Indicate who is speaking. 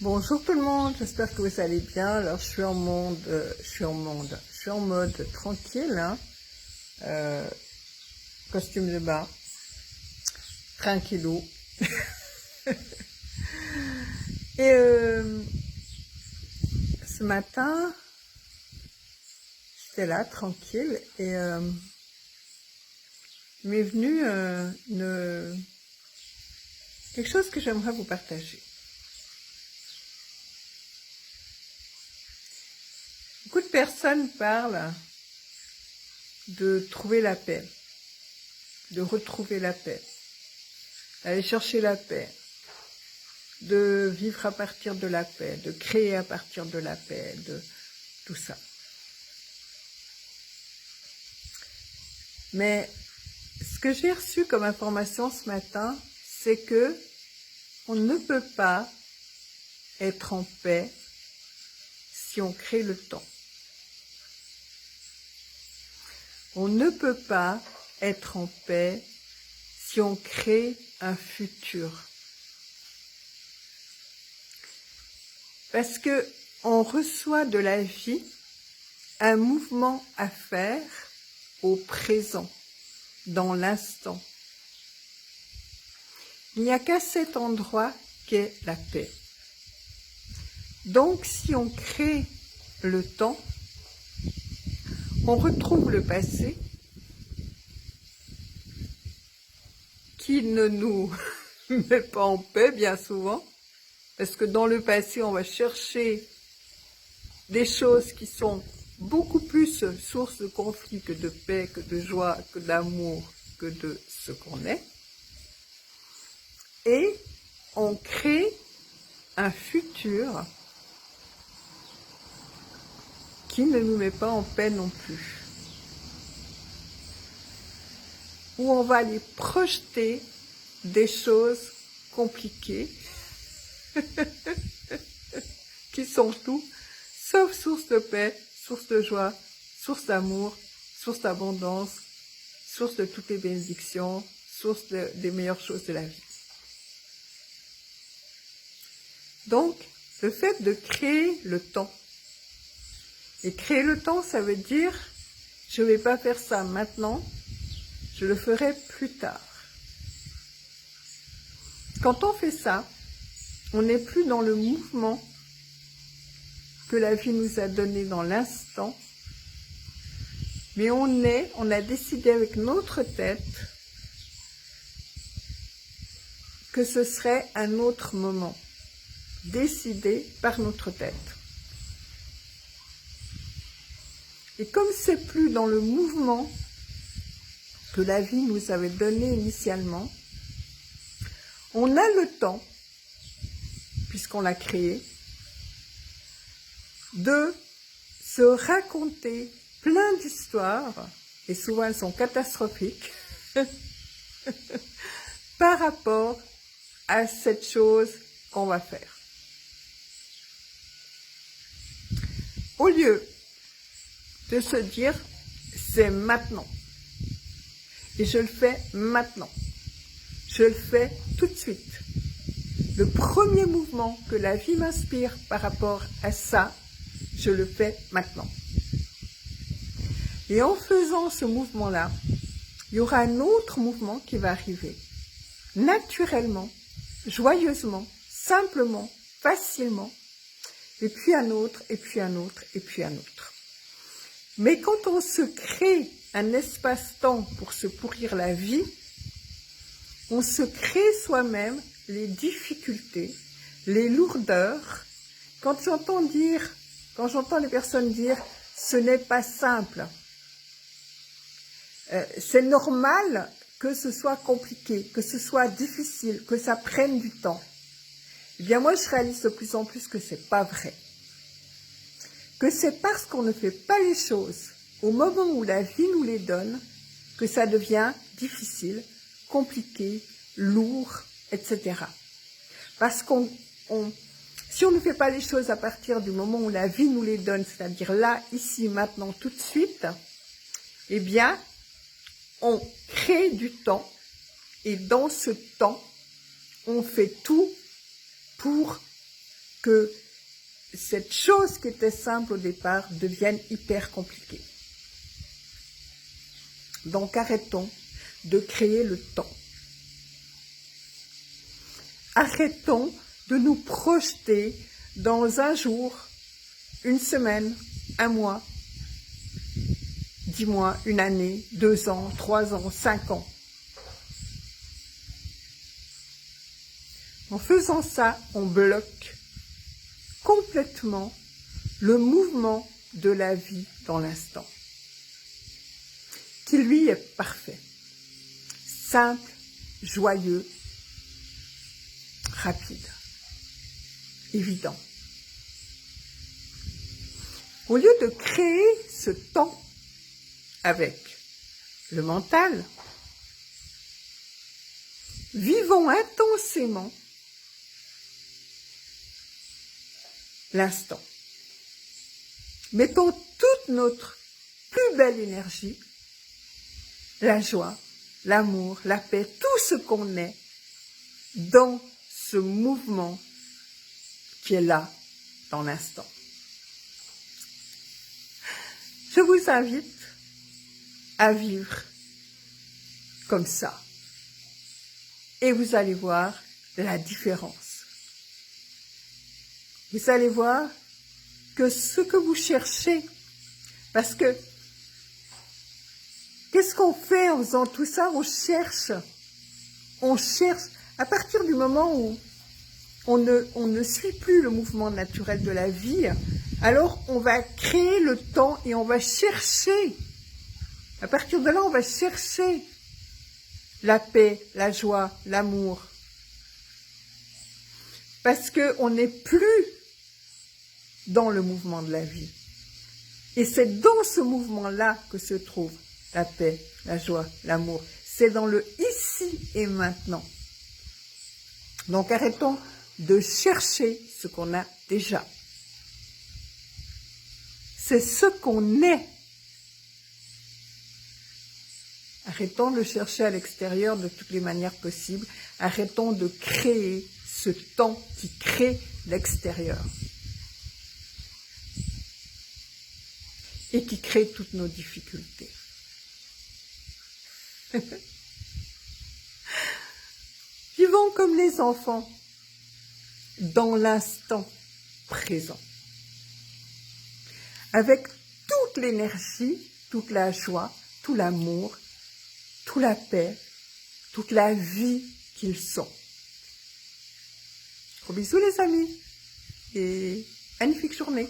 Speaker 1: Bonjour tout le monde, j'espère que vous allez bien. Alors je suis en mode tranquille, hein. Costume de bain, tranquillou. Et ce matin, j'étais là tranquille et il m'est venu quelque chose que j'aimerais vous partager. Beaucoup de personnes parlent de trouver la paix, de retrouver la paix, d'aller chercher la paix, de vivre à partir de la paix, de créer à partir de la paix, de tout ça. Mais ce que j'ai reçu comme information ce matin, c'est que on ne peut pas être en paix si on crée le temps. On ne peut pas être en paix si on crée un futur. Parce que on reçoit de la vie un mouvement à faire au présent, dans l'instant. Il n'y a qu'à cet endroit qu'est la paix. Donc, si on crée le temps, on retrouve le passé qui ne nous met pas en paix bien souvent, parce que dans le passé, on va chercher des choses qui sont beaucoup plus source de conflit que de paix, que de joie, que d'amour, que de ce qu'on est. Et on crée un futur qui ne nous met pas en paix non plus. Où on va aller projeter des choses compliquées qui sont tout sauf source de paix, source de joie, source d'amour, source d'abondance, source de toutes les bénédictions, source des meilleures choses de la vie. Donc, le fait de créer le temps. Et créer le temps, ça veut dire, je ne vais pas faire ça maintenant, je le ferai plus tard. Quand on fait ça, on n'est plus dans le mouvement que la vie nous a donné dans l'instant, mais on a décidé avec notre tête que ce serait un autre moment, décidé par notre tête. Et comme c'est plus dans le mouvement que la vie nous avait donné initialement, on a le temps, puisqu'on l'a créé, de se raconter plein d'histoires, et souvent elles sont catastrophiques, par rapport à cette chose qu'on va faire. Au lieu de se dire, c'est maintenant, et je le fais maintenant, je le fais tout de suite. Le premier mouvement que la vie m'inspire par rapport à ça, je le fais maintenant. Et en faisant ce mouvement-là, il y aura un autre mouvement qui va arriver. Naturellement, joyeusement, simplement, facilement, et puis un autre, et puis un autre, et puis un autre. Mais quand on se crée un espace-temps pour se pourrir la vie, on se crée soi-même les difficultés, les lourdeurs. Quand j'entends les personnes dire « ce n'est pas simple », c'est normal que ce soit compliqué, que ce soit difficile, que ça prenne du temps. Eh bien moi je réalise de plus en plus que c'est pas vrai. Que c'est parce qu'on ne fait pas les choses au moment où la vie nous les donne que ça devient difficile, compliqué, lourd, etc. Parce si on ne fait pas les choses à partir du moment où la vie nous les donne, c'est-à-dire là, ici, maintenant, tout de suite, eh bien, on crée du temps, et dans ce temps, on fait tout pour que cette chose qui était simple au départ devienne hyper compliquée. Donc arrêtons de créer le temps. Arrêtons de nous projeter dans un jour, une semaine, un mois, 10 mois, une année, 2 ans, 3 ans, 5 ans. En faisant ça, on bloque complètement le mouvement de la vie dans l'instant, qui lui est parfait, simple, joyeux, rapide, évident. Au lieu de créer ce temps avec le mental, vivons intensément l'instant. Mettons toute notre plus belle énergie, la joie, l'amour, la paix, tout ce qu'on est dans ce mouvement qui est là dans l'instant. Je vous invite à vivre comme ça. Et vous allez voir la différence. Vous allez voir que ce que vous cherchez, parce que qu'est-ce qu'on fait en faisant tout ça? On cherche, à partir du moment où on ne suit plus le mouvement naturel de la vie, alors on va créer le temps et on va chercher. À partir de là, on va chercher la paix, la joie, l'amour. Parce qu'on n'est plus dans le mouvement de la vie. Et c'est dans ce mouvement-là que se trouve la paix, la joie, l'amour. C'est dans le ici et maintenant. Donc arrêtons de chercher ce qu'on a déjà. C'est ce qu'on est. Arrêtons de chercher à l'extérieur de toutes les manières possibles. Arrêtons de créer ce temps qui crée l'extérieur. Et qui crée toutes nos difficultés. Vivons comme les enfants, dans l'instant présent. Avec toute l'énergie, toute la joie, tout l'amour, toute la paix, toute la vie qu'ils sont. Gros bisous les amis et magnifique journée.